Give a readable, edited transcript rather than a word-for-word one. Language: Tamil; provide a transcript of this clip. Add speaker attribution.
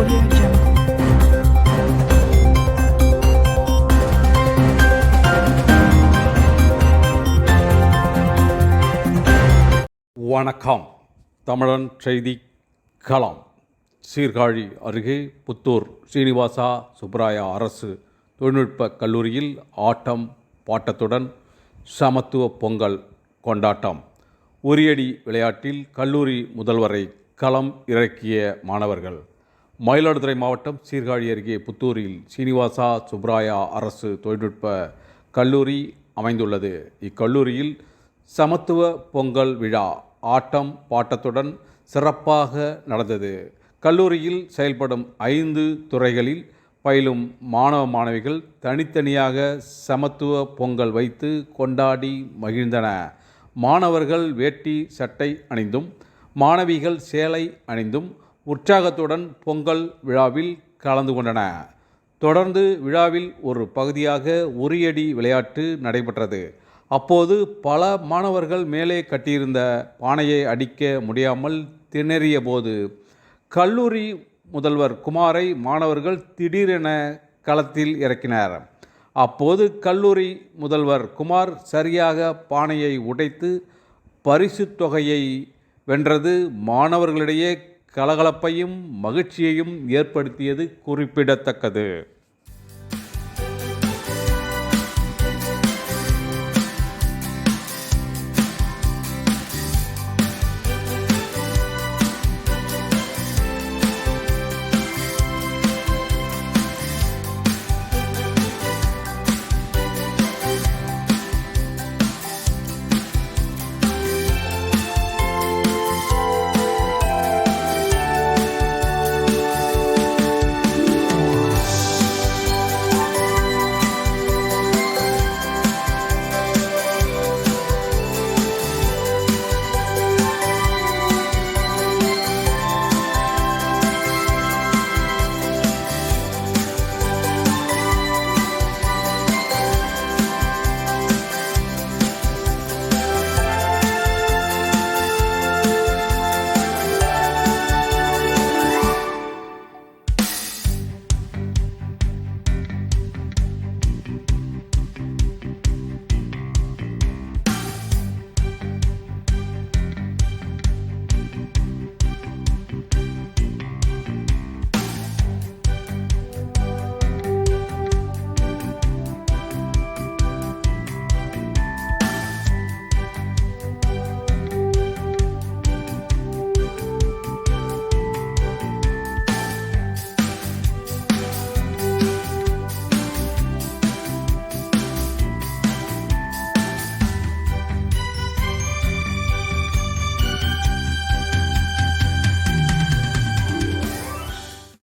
Speaker 1: Audio Jungle.
Speaker 2: வணக்கம். தமிழன் செய்தி களம். சீர்காழி அருகே புத்தூர் ஸ்ரீனிவாசா சுப்பராயா அரசு தொழில்நுட்ப கல்லூரியில் ஆட்டம் பாட்டத்துடன் சமத்துவ பொங்கல் கொண்டாட்டம். உரியடி விளையாட்டில் கல்லூரி முதல்வரை களம் இறக்கிய மாணவர்கள். மயிலாடுதுறை மாவட்டம் சீர்காழி அருகே புத்தூரில் ஸ்ரீனிவாசா சுப்பராயா அரசு தொழில்நுட்ப கல்லூரி அமைந்துள்ளது. இக்கல்லூரியில் சமத்துவ பொங்கல் விழா ஆட்டம் பாட்டத்துடன் சிறப்பாக நடந்தது. கல்லூரியில் செயல்படும் 5 துறைகளில் பயிலும் மாணவ மாணவிகள் தனித்தனியாக சமத்துவ பொங்கல் வைத்து கொண்டாடி மகிழ்ந்தன. மாணவர்கள் வேட்டி சட்டை அணிந்தும் மாணவிகள் சேலை அணிந்தும் உற்சாகத்துடன் பொங்கல் விழாவில் கலந்து கொண்டன. தொடர்ந்து விழாவில் ஒரு பகுதியாக உரியடி விளையாட்டு நடைபெற்றது. அப்போது பல மாணவர்கள் மேலே கட்டியிருந்த பானையை அடிக்க முடியாமல் திணறிய போது கல்லூரி முதல்வர் குமாரை மாணவர்கள் திடீரென களத்தில் இறக்கினர். அப்போது கல்லூரி முதல்வர் குமார் சரியாக பானையை உடைத்து பரிசு தொகையை வென்றது மாணவர்களிடையே கலகலப்பையும் மகிழ்ச்சியையும் ஏற்படுத்தியது குறிப்பிடத்தக்கது.